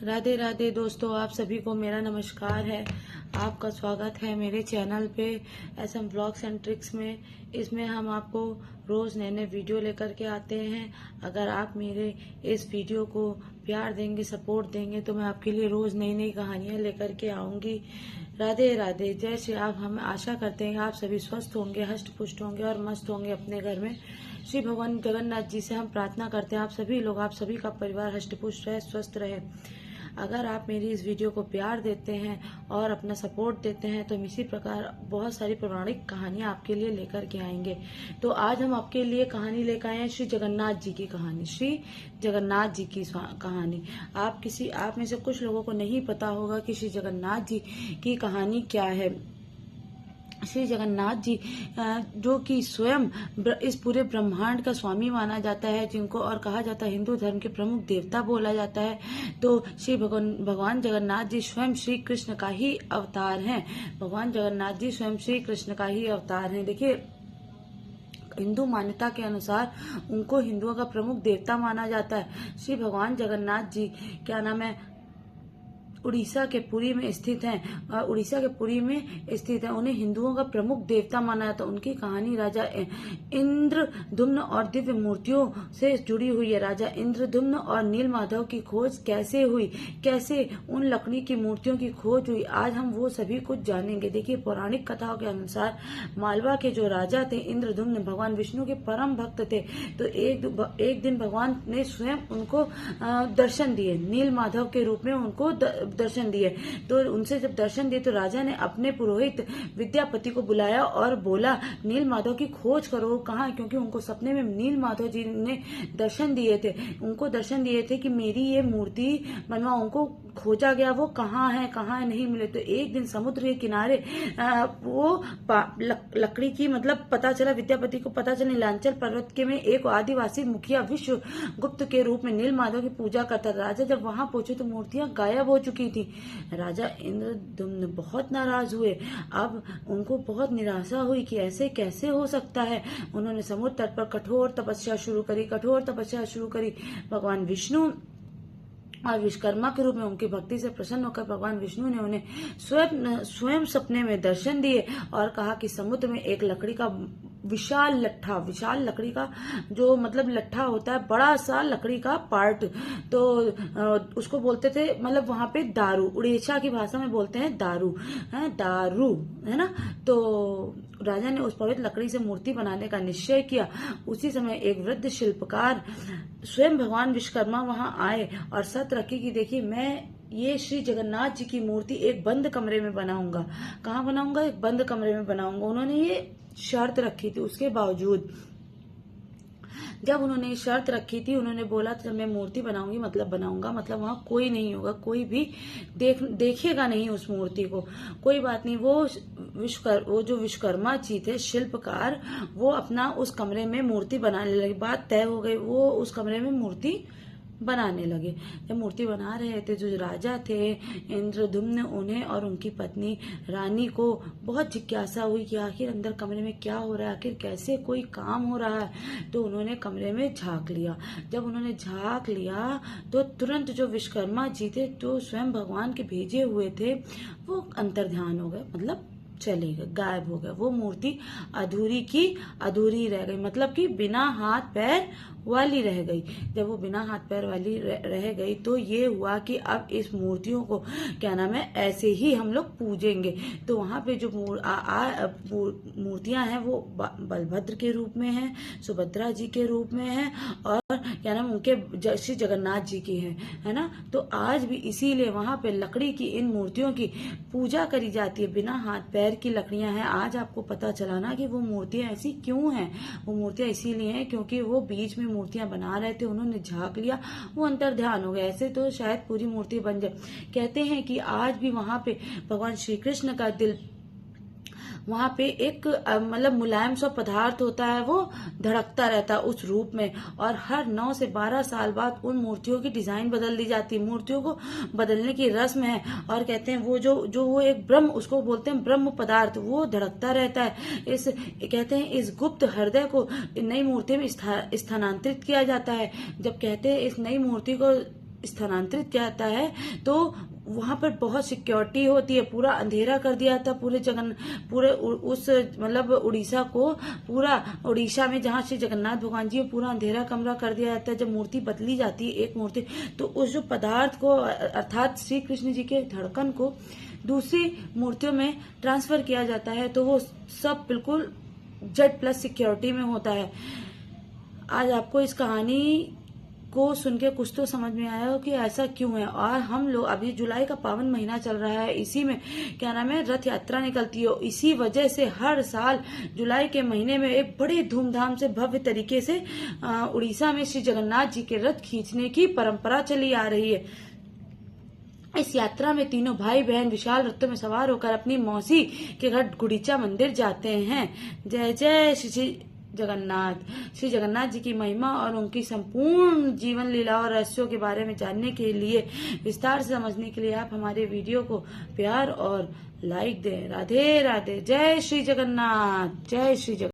राधे राधे दोस्तों, आप सभी को मेरा नमस्कार है। आपका स्वागत है मेरे चैनल पे SM व्लॉग्स एंड ट्रिक्स में। इसमें हम आपको रोज नए नए वीडियो लेकर के आते हैं। अगर आप मेरे इस वीडियो को प्यार देंगे, सपोर्ट देंगे, तो मैं आपके लिए रोज नई नई कहानियां लेकर के आऊंगी। राधे राधे, जय श्री। आप हम आशा करते हैं आप सभी स्वस्थ होंगे, हष्ट पुष्ट होंगे और मस्त होंगे अपने घर में। श्री भगवान जगन्नाथ जी से हम प्रार्थना करते हैं आप सभी लोग, आप सभी का परिवार हष्ट पुष्ट रहे, स्वस्थ रहे। अगर आप मेरी इस वीडियो को प्यार देते हैं और अपना सपोर्ट देते हैं तो हम इसी प्रकार बहुत सारी पौराणिक कहानियां आपके लिए लेकर के आएंगे। तो आज हम आपके लिए कहानी लेकर आए हैं श्री जगन्नाथ जी की कहानी। श्री जगन्नाथ जी की कहानी। आप में से कुछ लोगों को नहीं पता होगा कि श्री जगन्नाथ जी की कहानी क्या है। श्री जगन्नाथ जी जो कि स्वयं इस पूरे ब्रह्मांड का स्वामी माना जाता है, जिनको और कहा जाता है हिंदू धर्म के प्रमुख देवता बोला जाता है। तो श्री भगवान जगन्नाथ जी स्वयं श्री कृष्ण का ही अवतार हैं। भगवान जगन्नाथ जी स्वयं श्री कृष्ण का ही अवतार हैं। देखिए, हिंदू मान्यता के अनुसार उनको हिंदुओं का प्रमुख देवता माना जाता है। श्री भगवान जगन्नाथ जी क्या नाम है, उड़ीसा के पुरी में स्थित हैं। उड़ीसा के पुरी में स्थित है। उन्हें हिंदुओं का प्रमुख देवता माना जाता है। उनकी कहानी राजा इंद्रद्युम्न और दिव्य मूर्तियों से जुड़ी हुई है। राजा इंद्रद्युम्न और नीलमाधव की खोज कैसे हुई, कैसे उन लकड़ी की मूर्तियों की खोज हुई, आज हम वो सभी कुछ जानेंगे। देखिए, पौराणिक कथाओं के अनुसार मालवा के जो राजा थे इंद्रद्युम्न, भगवान विष्णु के परम भक्त थे। तो एक दिन भगवान ने स्वयं उनको दर्शन दिए, नीलमाधव के रूप में उनको दर्शन दिए। तो उनसे जब दर्शन दिए तो राजा ने अपने पुरोहित विद्यापति को बुलाया और बोला, नीलमाधव की खोज करो कहाँ, क्योंकि उनको सपने में नीलमाधव जी ने दर्शन दिए थे। उनको दर्शन दिए थे कि मेरी ये मूर्ति बनवा। उनको खोजा गया, वो कहाँ है नहीं मिले। तो एक दिन समुद्र के किनारे वो लकड़ी की मतलब पता चला, विद्यापति को पता चला नीलांचल पर्वत के में एक आदिवासी मुखिया विश्वगुप्त के रूप में नीलमाधव की पूजा करता था। राजा जब वहां पहुंचे तो मूर्तियां गायब हो चुकी थी। राजा इंद्रद्युम्न बहुत नाराज हुए। अब उनको बहुत निराशा हुई कि ऐसे कैसे हो सकता है। उन्होंने समुद्र तट पर कठोर तपस्या शुरू करी। भगवान विष्णु और विश्वकर्मा के रूप में उनकी भक्ति से प्रसन्न होकर भगवान विष्णु ने उन्हें स्वयं सपने में दर्शन दिए और कहा कि समुद्र में एक लकड़ी का विशाल लकड़ी का जो मतलब लट्ठा होता है, बड़ा सा लकड़ी का पार्ट, तो उसको बोलते थे, मतलब वहां पे दारू, उड़ीसा की भाषा में बोलते हैं दारू है ना। तो राजा ने उस पवित्र लकड़ी से मूर्ति बनाने का निश्चय किया। उसी समय एक वृद्ध शिल्पकार स्वयं भगवान विश्वकर्मा वहां आए और शर्त रखी कि देखिए, मैं ये श्री जगन्नाथ जी की मूर्ति एक बंद कमरे में बनाऊंगा। कहाँ बनाऊंगा? एक बंद कमरे में बनाऊंगा। उन्होंने ये शर्त रखी थी। उसके बावजूद जब उन्होंने शर्त रखी थी, उन्होंने बोला था जब मैं मूर्ति बनाऊंगा मतलब वहां कोई नहीं होगा, कोई भी देखेगा नहीं उस मूर्ति को। कोई बात नहीं, वो जो विश्वकर्मा जी थे शिल्पकार, वो अपना उस कमरे में मूर्ति बनाने लगे। बात तय हो गई, वो उस कमरे में मूर्ति बनाने लगे। जब मूर्ति बना रहे थे, जो राजा थे इंद्रद्युम्न, उन्हें और उनकी पत्नी रानी को बहुत जिज्ञासा हुई कि आखिर अंदर कमरे में क्या हो रहा है, आखिर कैसे कोई काम हो रहा है। तो उन्होंने कमरे में झांक लिया। जब उन्होंने झांक लिया तो तुरंत जो विश्वकर्मा जी थे, जो स्वयं भगवान के भेजे हुए थे, वो अंतर्ध्यान हो गए, मतलब चले गए, गायब हो गए। वो मूर्ति अधूरी रह गई, मतलब कि बिना हाथ पैर वाली रह गई। जब वो बिना हाथ पैर वाली रह गई तो ये हुआ कि अब इस मूर्तियों को क्या नाम है, ऐसे ही हम लोग पूजेंगे। तो वहां पे जो मूर्तियां हैं वो बलभद्र के रूप में हैं, सुभद्रा जी के रूप में हैं और क्या नाम उनके श्री जगन्नाथ जी की है ना। तो आज भी इसीलिए वहां पे लकड़ी की इन मूर्तियों की पूजा करी जाती है। बिना हाथ पैर की लकड़ियां हैं। आज आपको पता चला ना कि वो मूर्तियां ऐसी क्यों हैं। वो मूर्तियां इसीलिए हैं क्योंकि वो बीच में मूर्तियां बना रहे थे, उन्होंने झांक लिया, वो अंतर्ध्यान हो गए। ऐसे तो शायद पूरी मूर्ति बन जाए। कहते हैं कि आज भी वहां पे भगवान श्री कृष्ण का दिल, वहां पे एक मतलब मुलायम सा पदार्थ होता है, वो धड़कता रहता है उस रूप में। और हर 9 से 12 साल बाद उन मूर्तियों की डिजाइन बदल दी जाती है। मूर्तियों को बदलने की रस्म है। और कहते हैं वो एक ब्रह्म, उसको बोलते हैं ब्रह्म पदार्थ, वो धड़कता रहता है। कहते हैं इस गुप्त हृदय को नई मूर्ति में स्थानांतरित किया जाता है। जब कहते हैं इस नई मूर्ति को स्थानांतरित किया जाता है तो वहां पर बहुत सिक्योरिटी होती है, पूरा अंधेरा कर दिया था पूरे उस मतलब उड़ीसा को, पूरा उड़ीसा में जहाँ श्री जगन्नाथ भगवान जी पूरा अंधेरा कमरा कर दिया जाता है। जब मूर्ति बदली जाती है एक मूर्ति, तो उस जो पदार्थ को अर्थात श्री कृष्ण जी के धड़कन को दूसरी मूर्तियों में ट्रांसफर किया जाता है, तो वो सब बिल्कुल Z+ सिक्योरिटी में होता है। आज आपको इस कहानी को सुन के कुछ तो समझ में आया हो कि ऐसा क्यों है। और हम लोग अभी जुलाई का पावन महीना चल रहा है, इसी में क्या नाम है रथ यात्रा निकलती है। इसी वजह से हर साल जुलाई के महीने में एक बड़ी धूमधाम से भव्य तरीके से उड़ीसा में श्री जगन्नाथ जी के रथ खींचने की परंपरा चली आ रही है। इस यात्रा में तीनों भाई बहन विशाल रथों में सवार होकर अपनी मौसी के घर गुंडीचा मंदिर जाते हैं। जय जय श्री जगन्नाथ। श्री जगन्नाथ जी की महिमा और उनकी संपूर्ण जीवन लीला और रहस्यों के बारे में जानने के लिए, विस्तार से समझने के लिए आप हमारे वीडियो को प्यार और लाइक दें। राधे राधे। जय श्री जगन्नाथ। जय श्री जगन्नाथ।